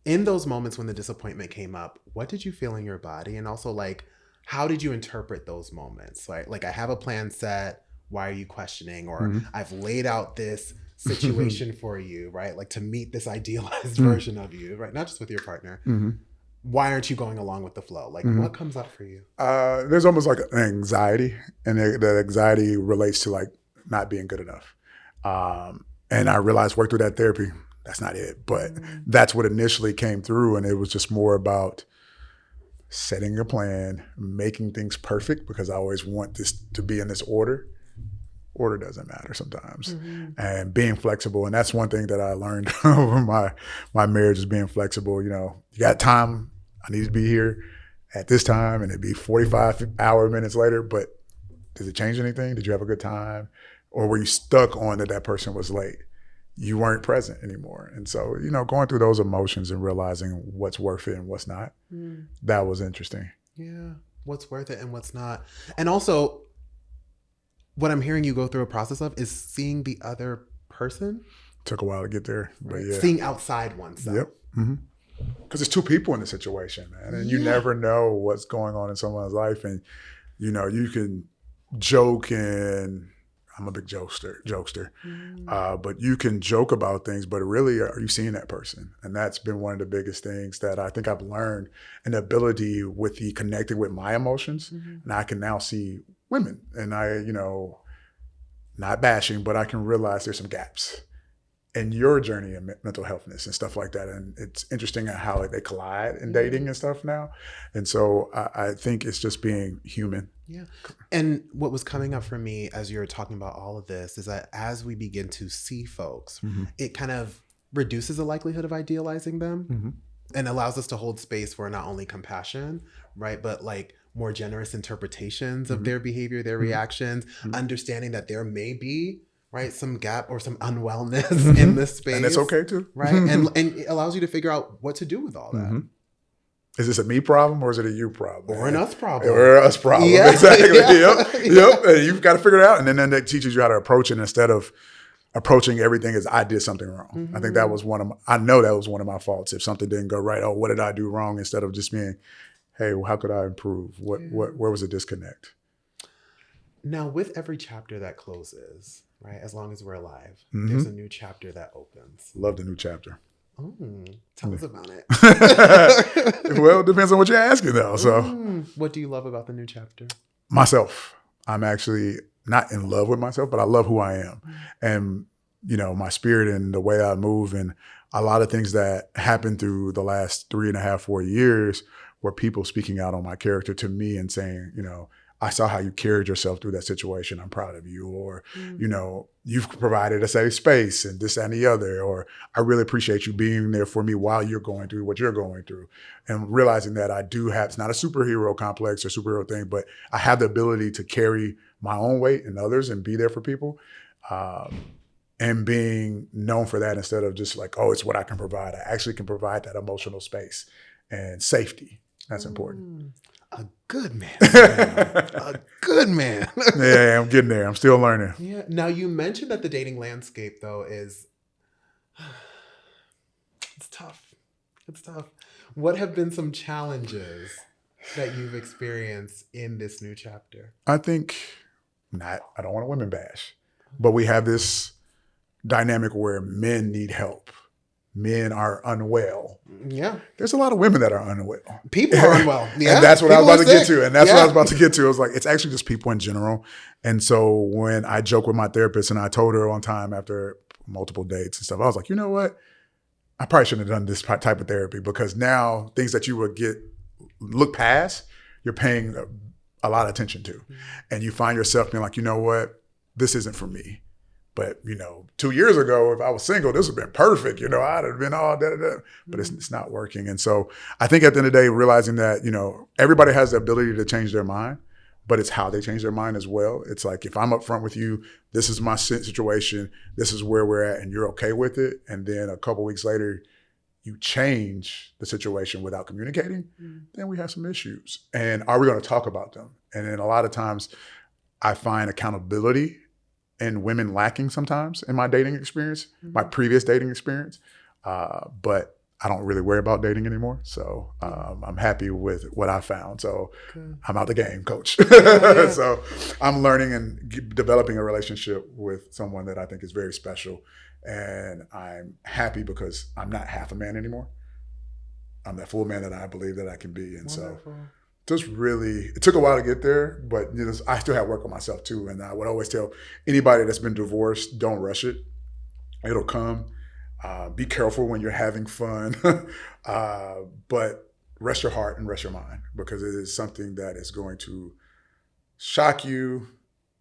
In those moments when the disappointment came up, what did you feel in your body? And also like, how did you interpret those moments? Like I have a plan set. Why are you questioning? Or I've laid out this situation for you, right? Like to meet this idealized version of you, right? Not just with your partner. Why aren't you going along with the flow? Like what comes up for you? There's almost like an anxiety, and that anxiety relates to like not being good enough. And I realized work through that therapy, that's not it. But that's what initially came through. And it was just more about setting a plan, making things perfect, because I always want this to be in this order. Order doesn't matter sometimes. And being flexible. And that's one thing that I learned over my marriage, is being flexible. You got time, I need to be here at this time, and it'd be 45 minutes later, but does it change anything? Did you have a good time? Or were you stuck on that person was late? You weren't present anymore. And so, going through those emotions and realizing what's worth it and what's not, that was interesting. Yeah. What's worth it and what's not. And also, what I'm hearing you go through a process of is seeing the other person. Took a while to get there, but yeah. Seeing outside oneself. Yep. Because there's two people in the situation, man. And you never know what's going on in someone's life. And, you can joke and I'm a big jokester. But you can joke about things, but really, are you seeing that person? And that's been one of the biggest things that I think I've learned, an ability with the connecting with my emotions. And I can now see women, and not bashing, but I can realize there's some gaps in your journey in mental healthness and stuff like that. And it's interesting how they collide in dating and stuff now. And so I think it's just being human. Yeah. And what was coming up for me as you're talking about all of this is that as we begin to see folks, it kind of reduces the likelihood of idealizing them and allows us to hold space for not only compassion, right, but like more generous interpretations of their behavior, their reactions, understanding that there may be, right, some gap or some unwellness in this space. And it's okay too. Right. And it allows you to figure out what to do with all that. Is this a me problem or is it a you problem? Or an us problem. Or us problem. Yeah. Exactly. Yep. And you've got to figure it out. And then that teaches you how to approach it instead of approaching everything as I did something wrong. I think that was I know that was one of my faults. If something didn't go right, oh, what did I do wrong? Instead of just being, hey, well, how could I improve? Where was the disconnect? Now, with every chapter that closes, right, as long as we're alive, there's a new chapter that opens. Love the new chapter. Tell us about it. Well, it depends on what you're asking, though. So, what do you love about the new chapter? Myself. I'm actually not in love with myself, but I love who I am. And, my spirit and the way I move, and a lot of things that happened through the last 3.5, 4 years were people speaking out on my character to me and saying, I saw how you carried yourself through that situation. I'm proud of you. Or, you've provided a safe space and this and the other. Or I really appreciate you being there for me while you're going through what you're going through. And realizing that I do have, it's not a superhero complex or superhero thing, but I have the ability to carry my own weight and others and be there for people. And being known for that instead of just like, oh, it's what I can provide. I actually can provide that emotional space and safety. That's important. A good man. A good man. Yeah, I'm getting there. I'm still learning. Yeah. Now, you mentioned that the dating landscape, though, it's tough. It's tough. What have been some challenges that you've experienced in this new chapter? I think I don't want to women bash, but we have this dynamic where men need help. Men are unwell. Yeah. There's a lot of women that are unwell. People are unwell. Yeah. And that's what I was about to get to. And that's what I was about to get to. It was like, it's actually just people in general. And so when I joke with my therapist and I told her on time after multiple dates and stuff, I was like, you know what? I probably shouldn't have done this type of therapy, because now things that you would look past, you're paying a lot of attention to. And you find yourself being like, you know what? This isn't for me. But, 2 years ago, if I was single, this would have been perfect. I'd have been all da-da-da. But it's not working. And so I think at the end of the day, realizing that, everybody has the ability to change their mind, but it's how they change their mind as well. It's like, if I'm upfront with you, this is my situation, this is where we're at, and you're okay with it. And then a couple weeks later, you change the situation without communicating, then we have some issues. And are we going to talk about them? And then a lot of times I find accountability and women lacking sometimes in my dating experience, my previous dating experience. But I don't really worry about dating anymore. So I'm happy with what I found. So I'm out the game, coach. So I'm learning and developing a relationship with someone that I think is very special. And I'm happy because I'm not half a man anymore. I'm that full man that I believe that I can be. And Wonderful. So just really, it took a while to get there, but I still have work on myself too. And I would always tell anybody that's been divorced, don't rush it. It'll come. Be careful when you're having fun, but rest your heart and rest your mind, because it is something that is going to shock you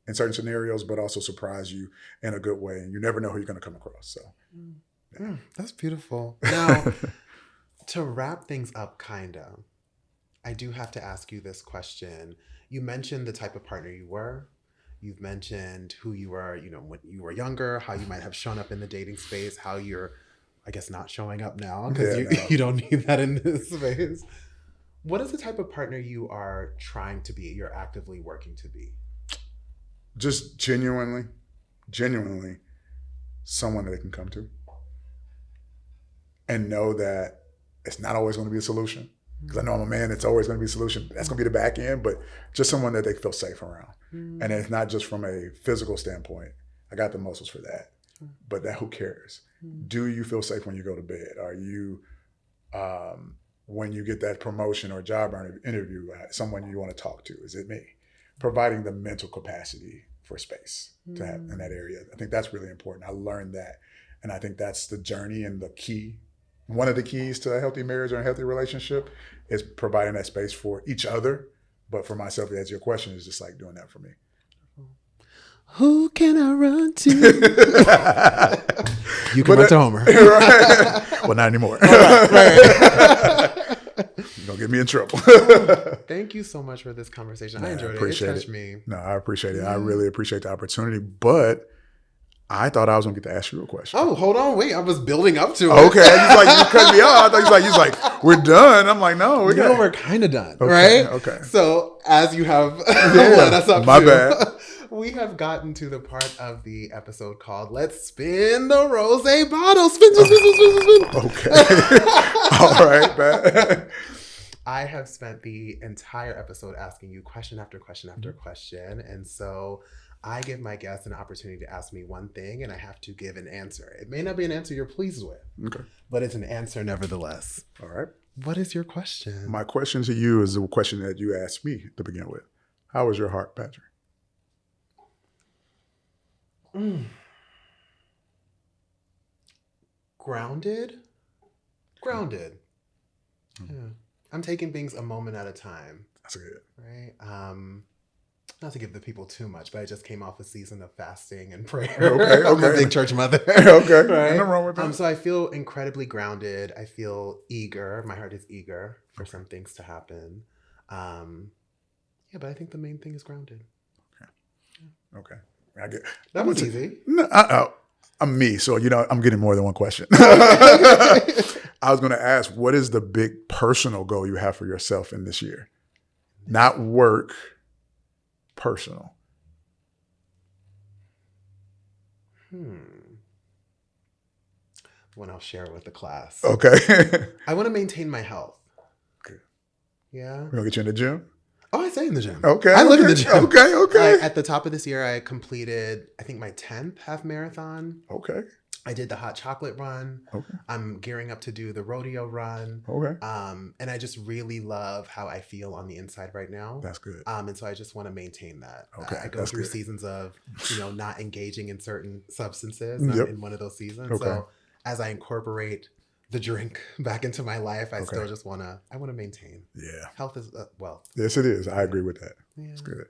in certain scenarios, but also surprise you in a good way. And you never know who you're going to come across. So that's beautiful. Now, to wrap things up, I do have to ask you this question. You mentioned the type of partner you were. You've mentioned who you were, when you were younger, how you might have shown up in the dating space, how you're, I guess, not showing up now because you don't need that in this space. What is the type of partner you are trying to be, you're actively working to be? Just genuinely someone that they can come to and know that it's not always going to be a solution. Because I know I'm a man, it's always going to be a solution. That's going to be the back end, but just someone that they feel safe around. And it's not just from a physical standpoint. I got the muscles for that, but who cares? Do you feel safe when you go to bed? Are you, when you get that promotion or job interview, someone you want to talk to? Is it me? Providing the mental capacity for space to have in that area. I think that's really important. I learned that. And I think that's the journey and the key. One of the keys to a healthy marriage or a healthy relationship is providing that space for each other. But for myself, as your question, is just like doing that for me. Who can I run to? You can run to Homer. Right? Well, not anymore. Right. You're going to get me in trouble. Thank you so much for this conversation. I enjoyed it. It touched me. No, I appreciate it. I really appreciate the opportunity. But I thought I was going to get to ask you a question. Oh, hold on. Wait. I was building up to it. Okay. You cut me off. I thought he was like, we're done. I'm like, no, we're kind of done. Okay, right? Okay. So as you have led us up my bad. We have gotten to the part of the episode called Let's Spin the Rosé Bottle. Spin. Okay. All right, man. I have spent the entire episode asking you question after question after question. And so I give my guests an opportunity to ask me one thing and I have to give an answer. It may not be an answer you're pleased with, but it's an answer nevertheless. All right. What is your question? My question to you is the question that you asked me to begin with. How is your heart, Patrick? Grounded. Yeah. I'm taking things a moment at a time. That's good. Right. Not to give the people too much, but I just came off a season of fasting and prayer. Okay. I'm a big church mother. Okay. Right? Nothing wrong with that. So I feel incredibly grounded. I feel eager. My heart is eager for some things to happen. But I think the main thing is grounded. Okay. That was easy. No, I'm me, so I'm getting more than one question. I was going to ask, what is the big personal goal you have for yourself in this year? Not work, personal. When I'll share it with the class. Okay. I want to maintain my health. Good. Yeah. We're going to get you in the gym? Oh, I stay in the gym. Okay. I live in the gym. Okay. At the top of this year, I completed, I think, my 10th half marathon. Okay. I did the hot chocolate run. Okay. I'm gearing up to do the rodeo run. Okay. And I just really love how I feel on the inside right now. That's good. And so I just want to maintain that. Okay. I go through seasons of, not engaging in certain substances. Yep. I'm in one of those seasons. Okay. So as I incorporate the drink back into my life, I still just want to maintain. Yeah. Health is wealth. Yes, it is. I agree with that. Yeah. It's good.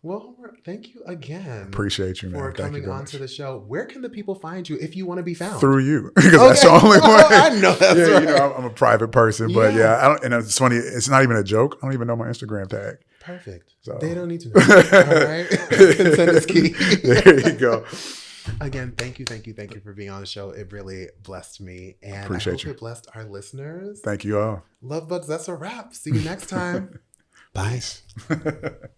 Well, thank you again. Appreciate you, man. For coming on to the show. Where can the people find you if you want to be found? Through you, because that's the only way. I know that's right. I'm a private person, but I don't. And it's funny. It's not even a joke. I don't even know my Instagram tag. Perfect. So. They don't need to know. All right. Consent is key. There you go. Again, thank you for being on the show. It really blessed me, and Appreciate I hope you. it blessed our listeners. Thank you all. Love bugs. That's a wrap. See you next time. Bye.